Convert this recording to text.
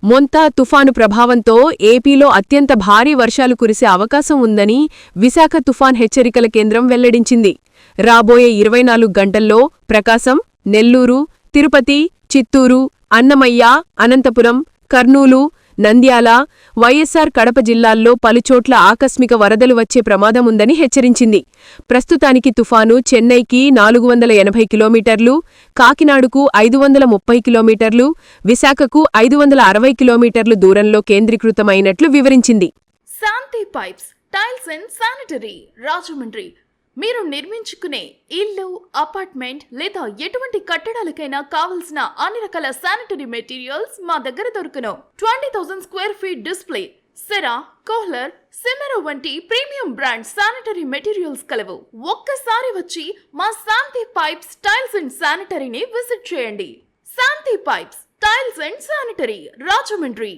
మొంతా తుఫాను ప్రభావంతో ఏపీలో అత్యంత భారీ వర్షాలు కురిసే అవకాశం ఉందని విశాఖ తుఫాన్ హెచ్చరికల కేంద్రం వెల్లడించింది. రాబోయే 24 గంటల్లో ప్రకాశం, నెల్లూరు, తిరుపతి, చిత్తూరు, అన్నమయ్య, అనంతపురం, కర్నూలు, నంద్యాల, వైఎస్సార్ కడప జిల్లాల్లో పలుచోట్ల ఆకస్మిక వరదలు వచ్చే ప్రమాదముందని హెచ్చరించింది. ప్రస్తుతానికి తుఫాను చెన్నైకి 480 కిలోమీటర్లు, కాకినాడకు 530 కిలోమీటర్లు, విశాఖకు 560 కిలోమీటర్లు దూరంలో కేంద్రీకృతమైనట్లు వివరించింది. Shanti pipes, tiles and sanitary, Rajahmundry. మీరు నిర్మించుకునే ఇల్లు, అపార్ట్మెంట్ లేదా ఎటువంటి కట్టడాలకైనా కావలసిన అన్ని రకాల శానిటరీ మెటీరియల్స్ మా దగ్గర దొరుకును. 20,000 square feet display, Cera, Kohler, సిమెరో వంటి ప్రీమియం బ్రాండ్ శానిటరీ మెటీరియల్స్ కలవు. ఒక్కసారి వచ్చి మా శాంతి పైప్స్, టైల్స్ అండ్ శానిటరీని విజిట్ చేయండి. Shanti pipes, tiles and sanitary, Rajahmundry.